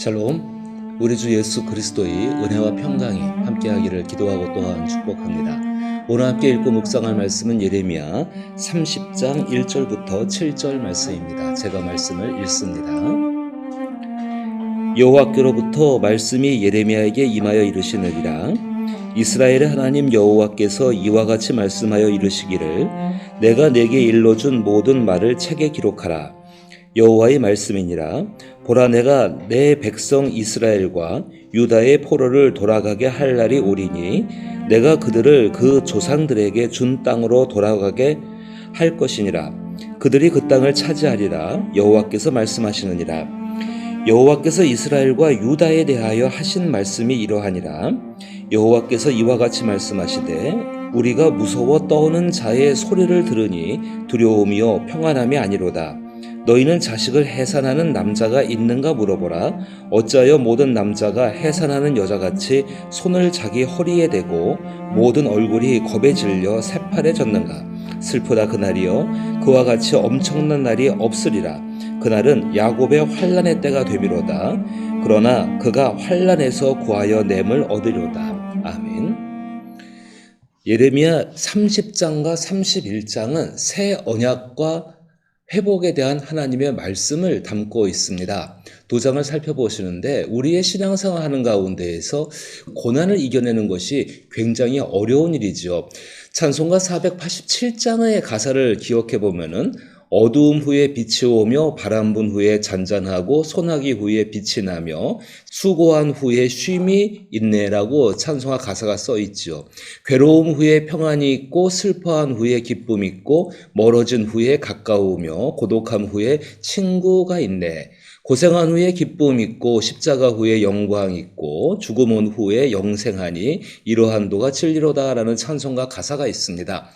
샬롬, 우리 주 예수 그리스도의 은혜와 평강이 함께하기를 기도하고 또한 축복합니다. 오늘 함께 읽고 묵상할 말씀은 예레미야 30장 1절부터 7절 말씀입니다. 제가 말씀을 읽습니다. 여호와께로부터 말씀이 예레미야에게 임하여 이르시느니라. 이스라엘의 하나님 여호와께서 이와 같이 말씀하여 이르시기를 내가 내게 일러준 모든 말을 책에 기록하라. 여호와의 말씀이니라. 보라, 내가 내 백성 이스라엘과 유다의 포로를 돌아가게 할 날이 오리니 내가 그들을 그 조상들에게 준 땅으로 돌아가게 할 것이니라. 그들이 그 땅을 차지하리라. 여호와께서 말씀하시느니라. 여호와께서 이스라엘과 유다에 대하여 하신 말씀이 이러하니라. 여호와께서 이와 같이 말씀하시되 우리가 무서워 떠오는 자의 소리를 들으니 두려움이요 평안함이 아니로다. 너희는 자식을 해산하는 남자가 있는가 물어보라. 어찌하여 모든 남자가 해산하는 여자같이 손을 자기 허리에 대고 모든 얼굴이 겁에 질려 새파래졌는가. 슬프다 그날이여. 그와 같이 엄청난 날이 없으리라. 그날은 야곱의 환난의 때가 되미로다. 그러나 그가 환난에서 구하여 냄을 얻으리로다. 아멘. 예레미야 30장과 31장은 새 언약과 회복에 대한 하나님의 말씀을 담고 있습니다. 도장을 살펴보시는데 우리의 신앙생활 하는 가운데에서 고난을 이겨내는 것이 굉장히 어려운 일이죠. 찬송가 487장의 가사를 기억해 보면은 어두움 후에 빛이 오며 바람 분 후에 잔잔하고 소나기 후에 빛이 나며 수고한 후에 쉼이 있네라고 찬송가 가사가 써 있죠. 괴로움 후에 평안이 있고 슬퍼한 후에 기쁨이 있고 멀어진 후에 가까우며 고독함 후에 친구가 있네. 고생한 후에 기쁨 있고 십자가 후에 영광 있고 죽음 온 후에 영생하니 이러한 도가 진리로다라는 찬송가 가사가 있습니다.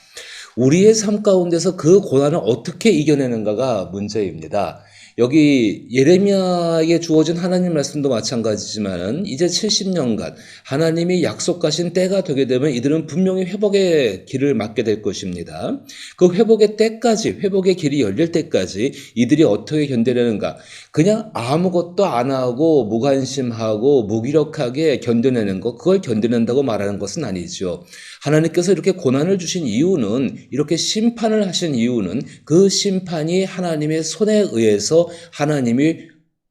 우리의 삶 가운데서 그 고난을 어떻게 이겨내는가가 문제입니다. 여기 예레미야에게 주어진 하나님 말씀도 마찬가지지만 이제 70년간 하나님이 약속하신 때가 되게 되면 이들은 분명히 회복의 길을 맞게 될 것입니다. 그 회복의 때까지, 회복의 길이 열릴 때까지 이들이 어떻게 견뎌내는가? 그냥 아무것도 안 하고 무관심하고 무기력하게 견뎌내는 것, 그걸 견뎌낸다고 말하는 것은 아니죠. 하나님께서 이렇게 고난을 주신 이유는, 이렇게 심판을 하신 이유는 그 심판이 하나님의 손에 의해서 하나님이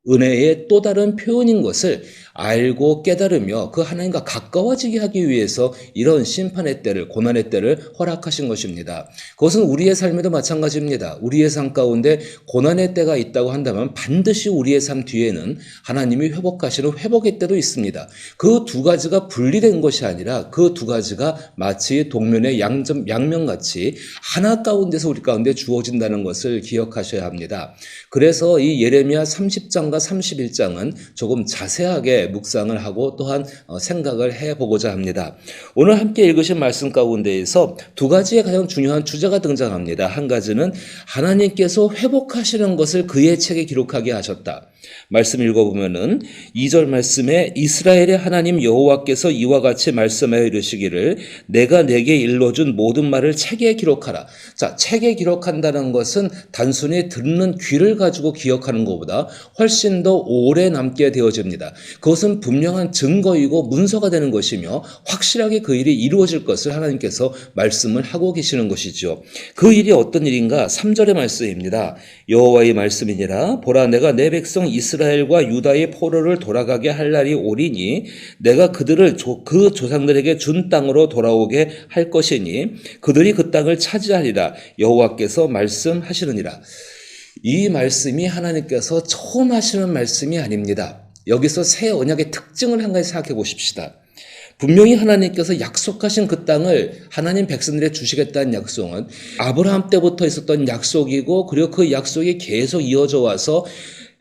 은혜의 또 다른 표현인 것을 알고 깨달으며 그 하나님과 가까워지게 하기 위해서 이런 심판의 때를, 고난의 때를 허락하신 것입니다. 그것은 우리의 삶에도 마찬가지입니다. 우리의 삶 가운데 고난의 때가 있다고 한다면 반드시 우리의 삶 뒤에는 하나님이 회복하시는 회복의 때도 있습니다. 그 두 가지가 분리된 것이 아니라 그 두 가지가 마치 동면의 양면같이 하나 가운데서 우리 가운데 주어진다는 것을 기억하셔야 합니다. 그래서 이 예레미야 30장과 31장은 조금 자세하게 묵상을 하고 또한 생각을 해보고자 합니다. 오늘 함께 읽으신 말씀 가운데에서 두 가지의 가장 중요한 주제가 등장합니다. 한 가지는 하나님께서 회복하시는 것을 그의 책에 기록하게 하셨다. 말씀 읽어보면은 2절 말씀에 이스라엘의 하나님 여호와께서 이와 같이 말씀하여 이르시기를 내가 내게 일러준 모든 말을 책에 기록하라. 자, 책에 기록한다는 것은 단순히 듣는 귀를 가지고 기억하는 것보다 훨씬 더 오래 남게 되어집니다. 그것은 분명한 증거이고 문서가 되는 것이며 확실하게 그 일이 이루어질 것을 하나님께서 말씀을 하고 계시는 것이죠. 그 일이 어떤 일인가? 3절의 말씀입니다. 여호와의 말씀이니라. 보라, 내가 내 백성 이스라엘과 유다의 포로를 돌아가게 할 날이 오리니 내가 그들을 그 조상들에게 준 땅으로 돌아오게 할 것이니 그들이 그 땅을 차지하리라. 여호와께서 말씀하시느니라. 이 말씀이 하나님께서 처음 하시는 말씀이 아닙니다. 여기서 새 언약의 특징을 한 가지 생각해 보십시다. 분명히 하나님께서 약속하신 그 땅을 하나님 백성들에 주시겠다는 약속은 아브라함 때부터 있었던 약속이고 그리고 그 약속이 계속 이어져 와서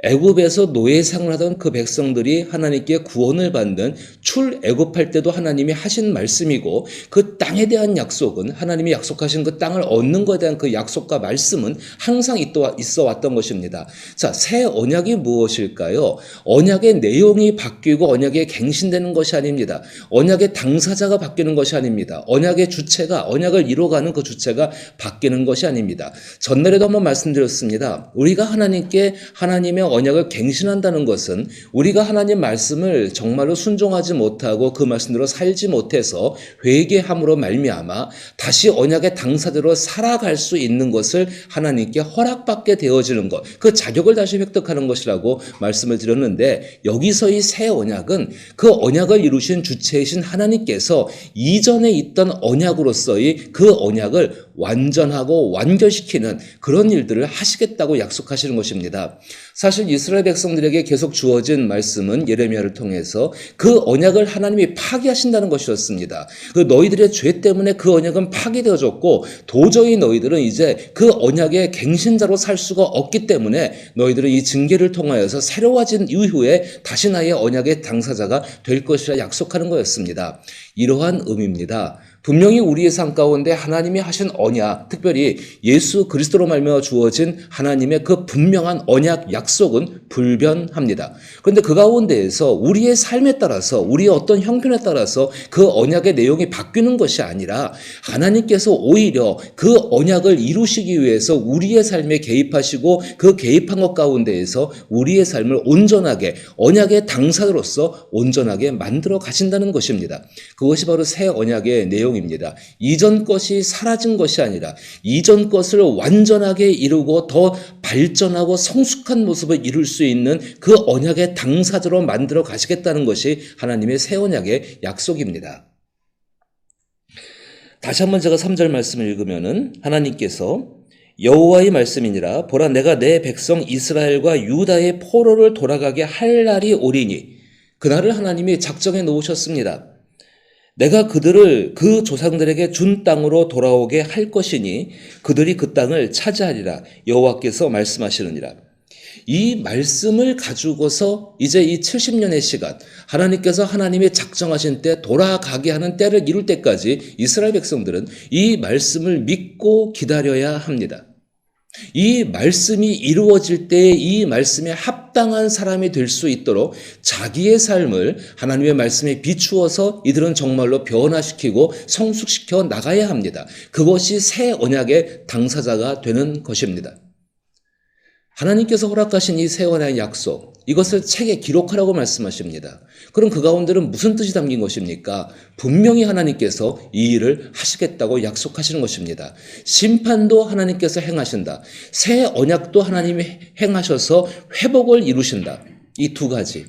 애굽에서 노예 생활을 하던 그 백성들이 하나님께 구원을 받는 출애굽할 때도 하나님이 하신 말씀이고 그 땅에 대한 약속은 하나님이 약속하신 그 땅을 얻는 것에 대한 그 약속과 말씀은 항상 있어 왔던 것입니다. 자, 새 언약이 무엇일까요? 언약의 내용이 바뀌고 언약이 갱신되는 것이 아닙니다. 언약의 당사자가 바뀌는 것이 아닙니다. 언약의 주체가, 언약을 이루어가는 그 주체가 바뀌는 것이 아닙니다. 전날에도 한번 말씀드렸습니다. 우리가 하나님께 하나님의 언약을 갱신한다는 것은 우리가 하나님 말씀을 정말로 순종하지 못하고 그 말씀대로 살지 못해서 회개함으로 말미암아 다시 언약의 당사자로 살아갈 수 있는 것을 하나님께 허락받게 되어지는 것, 그 자격을 다시 획득하는 것이라고 말씀을 드렸는데, 여기서 이 새 언약은 그 언약을 이루신 주체이신 하나님께서 이전에 있던 언약으로서의 그 언약을 완전하고 완결시키는 그런 일들을 하시겠다고 약속하시는 것입니다. 사실 이스라엘 백성들에게 계속 주어진 말씀은 예레미야를 통해서 그 언약을 하나님이 파기하신다는 것이었습니다. 그 너희들의 죄 때문에 그 언약은 파기되어졌고 도저히 너희들은 이제 그 언약의 갱신자로 살 수가 없기 때문에 너희들은 이 징계를 통하여서 새로워진 이후에 다시 나의 언약의 당사자가 될 것이라 약속하는 거였습니다. 이러한 의미입니다. 분명히 우리의 삶 가운데 하나님이 하신 언약, 특별히 예수 그리스도로 말미암아 주어진 하나님의 그 분명한 언약 약속은 불변합니다. 그런데 그 가운데에서 우리의 삶에 따라서, 우리의 어떤 형편에 따라서 그 언약의 내용이 바뀌는 것이 아니라 하나님께서 오히려 그 언약을 이루시기 위해서 우리의 삶에 개입하시고 그 개입한 것 가운데에서 우리의 삶을 온전하게, 언약의 당사자로서 온전하게 만들어 가신다는 것입니다. 그것이 바로 새 언약의 내용입니다. 이전 것이 사라진 것이 아니라 이전 것을 완전하게 이루고 더 발전하고 성숙한 모습을 이룰 수 있는 그 언약의 당사자로 만들어 가시겠다는 것이 하나님의 새 언약의 약속입니다. 다시 한번 제가 3절 말씀을 읽으면은 하나님께서 여호와의 말씀이니라 보라 내가 내 백성 이스라엘과 유다의 포로를 돌아가게 할 날이 오리니, 그날을 하나님이 작정해 놓으셨습니다. 내가 그들을 그 조상들에게 준 땅으로 돌아오게 할 것이니 그들이 그 땅을 차지하리라 여호와께서 말씀하시느니라. 이 말씀을 가지고서 이제 이 70년의 시간, 하나님께서 하나님이 작정하신 때 돌아가게 하는 때를 이룰 때까지 이스라엘 백성들은 이 말씀을 믿고 기다려야 합니다. 이 말씀이 이루어질 때 이 말씀에 합당한 사람이 될 수 있도록 자기의 삶을 하나님의 말씀에 비추어서 이들은 정말로 변화시키고 성숙시켜 나가야 합니다. 그것이 새 언약의 당사자가 되는 것입니다. 하나님께서 허락하신 이 새 언약의 약속, 이것을 책에 기록하라고 말씀하십니다. 그럼 그 가운데는 무슨 뜻이 담긴 것입니까? 분명히 하나님께서 이 일을 하시겠다고 약속하시는 것입니다. 심판도 하나님께서 행하신다. 새 언약도 하나님이 행하셔서 회복을 이루신다. 이 두 가지.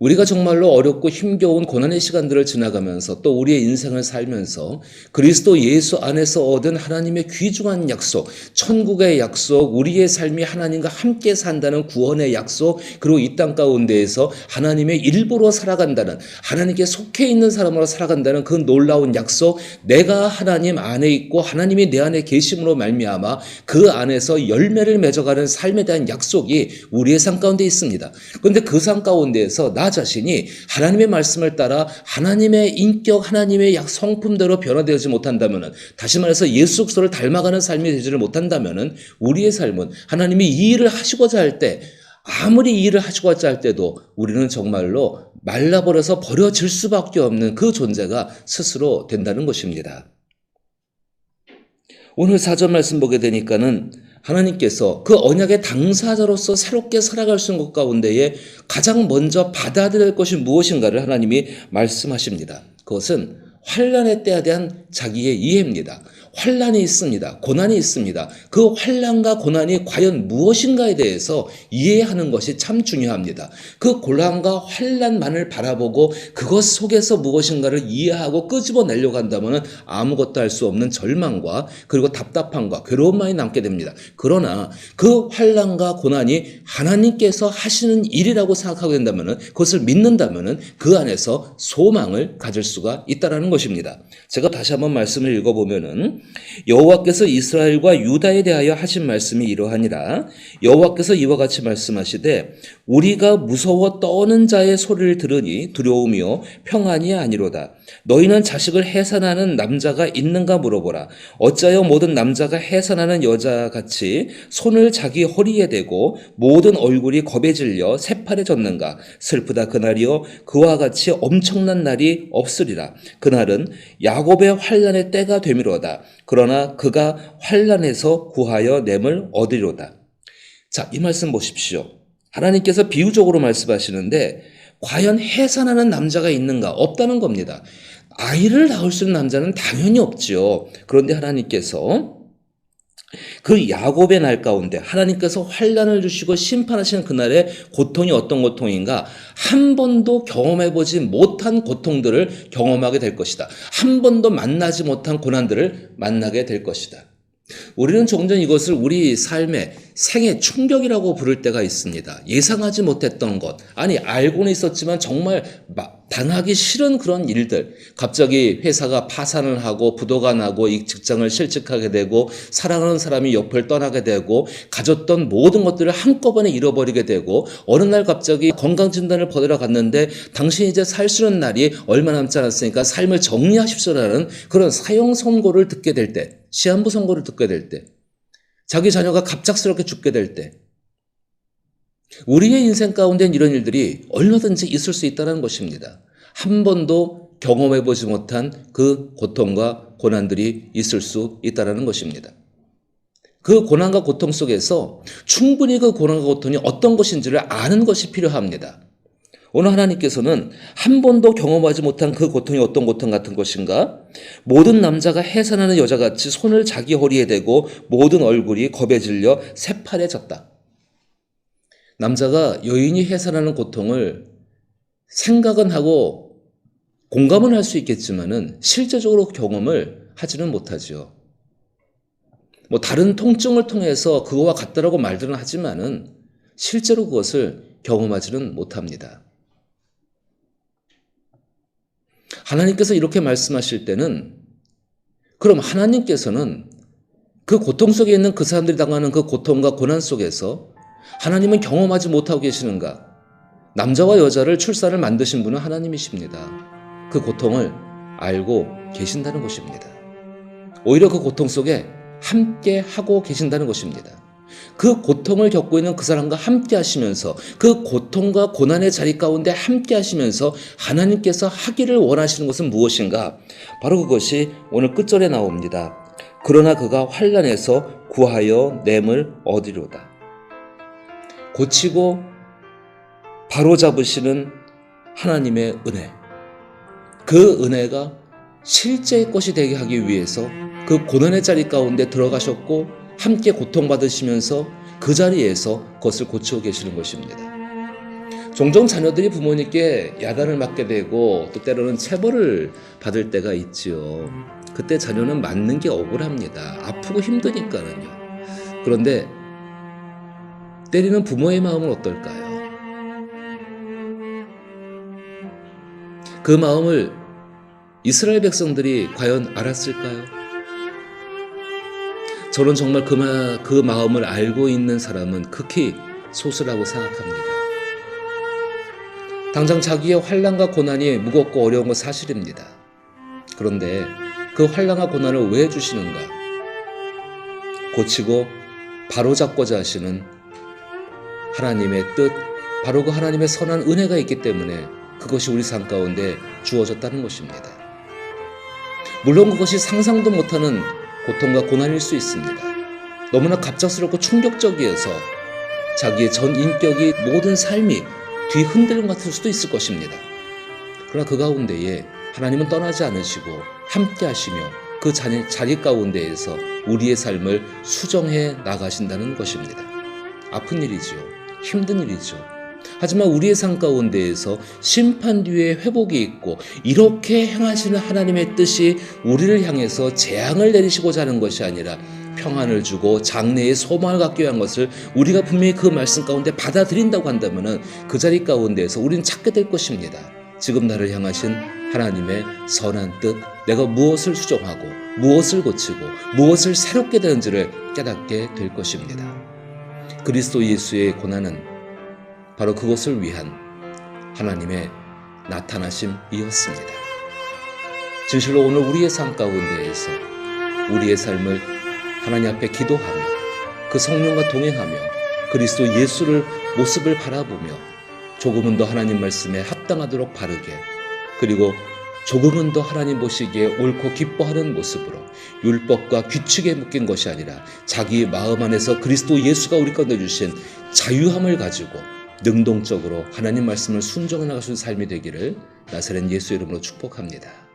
우리가 정말로 어렵고 힘겨운 고난의 시간들을 지나가면서 또 우리의 인생을 살면서 그리스도 예수 안에서 얻은 하나님의 귀중한 약속, 천국의 약속, 우리의 삶이 하나님과 함께 산다는 구원의 약속, 그리고 이 땅 가운데에서 하나님의 일부로 살아간다는, 하나님께 속해 있는 사람으로 살아간다는 그 놀라운 약속, 내가 하나님 안에 있고 하나님이 내 안에 계심으로 말미암아 그 안에서 열매를 맺어가는 삶에 대한 약속이 우리의 삶 가운데 있습니다. 그런데 그 삶 가운데에서 나 자신이 하나님의 말씀을 따라 하나님의 인격, 하나님의 성품대로 변화되지 못한다면, 다시 말해서 예수 그리스도를 닮아가는 삶이 되지를 못한다면 우리의 삶은 하나님이 이 일을 하시고자 할 때, 아무리 이 일을 하시고자 할 때도 우리는 정말로 말라버려서 버려질 수밖에 없는 그 존재가 스스로 된다는 것입니다. 오늘 4절 말씀 보게 되니까는 하나님께서 그 언약의 당사자로서 새롭게 살아갈 수 있는 것 가운데에 가장 먼저 받아들일 것이 무엇인가를 하나님이 말씀하십니다. 그것은 환난의 때에 대한 자기의 이해입니다. 환난이 있습니다. 고난이 있습니다. 그 환난과 고난이 과연 무엇인가에 대해서 이해하는 것이 참 중요합니다. 그 고난과 환난만을 바라보고 그것 속에서 무엇인가를 이해하고 끄집어내려고 한다면 아무것도 할 수 없는 절망과 그리고 답답함과 괴로움만이 남게 됩니다. 그러나 그 환난과 고난이 하나님께서 하시는 일이라고 생각하게 된다면, 그것을 믿는다면 그 안에서 소망을 가질 수가 있다는 것입니다. 제가 다시 한번 말씀을 읽어보면은 여호와께서 이스라엘과 유다에 대하여 하신 말씀이 이러하니라. 여호와께서 이와 같이 말씀하시되 우리가 무서워 떠는 자의 소리를 들으니 두려움이요 평안이 아니로다. 너희는 자식을 해산하는 남자가 있는가 물어보라. 어찌하여 모든 남자가 해산하는 여자같이 손을 자기 허리에 대고 모든 얼굴이 겁에 질려 새파래졌는가. 슬프다 그날이요 그와 같이 엄청난 날이 없으리라. 그날은 야곱의 환난의 때가 되미로다. 그러나 그가 환난에서 구하여 냄을 얻으리로다. 자, 이 말씀 보십시오. 하나님께서 비유적으로 말씀하시는데 과연 해산하는 남자가 있는가? 없다는 겁니다. 아이를 낳을 수 있는 남자는 당연히 없지요. 그런데 하나님께서 그 야곱의 날 가운데 하나님께서 환난을 주시고 심판하시는 그날의 고통이 어떤 고통인가? 한 번도 경험해보지 못한 고통들을 경험하게 될 것이다. 한 번도 만나지 못한 고난들을 만나게 될 것이다. 우리는 종종 이것을 우리 삶의 생애 충격이라고 부를 때가 있습니다. 예상하지 못했던 것, 아니 알고는 있었지만 정말 당하기 싫은 그런 일들, 갑자기 회사가 파산을 하고 부도가 나고 이 직장을 실직하게 되고 사랑하는 사람이 옆을 떠나게 되고 가졌던 모든 것들을 한꺼번에 잃어버리게 되고 어느 날 갑자기 건강진단을 받으러 갔는데 당신이 이제 살 수 있는 날이 얼마 남지 않았으니까 삶을 정리하십시오라는 그런 사형 선고를 듣게 될 때, 시한부 선고를 듣게 될 때, 자기 자녀가 갑작스럽게 죽게 될 때, 우리의 인생 가운데는 이런 일들이 얼마든지 있을 수 있다는 것입니다. 한 번도 경험해보지 못한 그 고통과 고난들이 있을 수 있다는 것입니다. 그 고난과 고통 속에서 충분히 그 고난과 고통이 어떤 것인지를 아는 것이 필요합니다. 오늘 하나님께서는 한 번도 경험하지 못한 그 고통이 어떤 고통 같은 것인가? 모든 남자가 해산하는 여자같이 손을 자기 허리에 대고 모든 얼굴이 겁에 질려 새파래졌다. 남자가 여인이 해산하는 고통을 생각은 하고 공감은 할 수 있겠지만은 실제적으로 경험을 하지는 못하지요. 다른 통증을 통해서 그거와 같다라고 말들은 하지만은 실제로 그것을 경험하지는 못합니다. 하나님께서 이렇게 말씀하실 때는 그럼 하나님께서는 그 고통 속에 있는 그 사람들이 당하는 그 고통과 고난 속에서 하나님은 경험하지 못하고 계시는가? 남자와 여자를 출산을 만드신 분은 하나님이십니다. 그 고통을 알고 계신다는 것입니다. 오히려 그 고통 속에 함께 하고 계신다는 것입니다. 그 고통을 겪고 있는 그 사람과 함께 하시면서 그 고통과 고난의 자리 가운데 함께 하시면서 하나님께서 하기를 원하시는 것은 무엇인가? 바로 그것이 오늘 끝절에 나옵니다. 그러나 그가 환난에서 구하여 냄을 얻으리로다. 고치고 바로잡으시는 하나님의 은혜, 그 은혜가 실제의 것이 되게 하기 위해서 그 고난의 자리 가운데 들어가셨고 함께 고통받으시면서 그 자리에서 그것을 고치고 계시는 것입니다. 종종 자녀들이 부모님께 야단을 맞게 되고 또 때로는 체벌을 받을 때가 있지요. 그때 자녀는 맞는 게 억울합니다. 아프고 힘드니까는요. 그런데 때리는 부모의 마음은 어떨까요? 그 마음을 이스라엘 백성들이 과연 알았을까요? 저는 정말 그 마음을 알고 있는 사람은 극히 소수라고 생각합니다. 당장 자기의 환난과 고난이 무겁고 어려운 건 사실입니다. 그런데 그 환난과 고난을 왜 주시는가? 고치고 바로잡고자 하시는 하나님의 뜻, 바로 그 하나님의 선한 은혜가 있기 때문에 그것이 우리 삶 가운데 주어졌다는 것입니다. 물론 그것이 상상도 못하는 고통과 고난일 수 있습니다. 너무나 갑작스럽고 충격적이어서 자기의 전 인격이 모든 삶이 뒤흔들림 같을 수도 있을 것입니다. 그러나 그 가운데에 하나님은 떠나지 않으시고 함께 하시며 그 자리 가운데에서 우리의 삶을 수정해 나가신다는 것입니다. 아픈 일이죠. 힘든 일이죠. 하지만 우리의 삶 가운데에서 심판 뒤에 회복이 있고 이렇게 행하시는 하나님의 뜻이 우리를 향해서 재앙을 내리시고자 하는 것이 아니라 평안을 주고 장래의 소망을 갖기 위한 것을 우리가 분명히 그 말씀 가운데 받아들인다고 한다면 그 자리 가운데에서 우리는 찾게 될 것입니다. 지금 나를 향하신 하나님의 선한 뜻, 내가 무엇을 수정하고 무엇을 고치고 무엇을 새롭게 되는지를 깨닫게 될 것입니다. 그리스도 예수의 고난은 바로 그것을 위한 하나님의 나타나심이었습니다. 진실로 오늘 우리의 삶 가운데에서 우리의 삶을 하나님 앞에 기도하며 그 성령과 동행하며 그리스도 예수를 모습을 바라보며 조금은 더 하나님 말씀에 합당하도록 바르게 그리고 조금은 더 하나님 보시기에 옳고 기뻐하는 모습으로 율법과 규칙에 묶인 것이 아니라 자기 마음 안에서 그리스도 예수가 우리 건네 주신 자유함을 가지고 능동적으로 하나님 말씀을 순종해 나갈 수 있는 삶이 되기를 나사렛 예수 이름으로 축복합니다.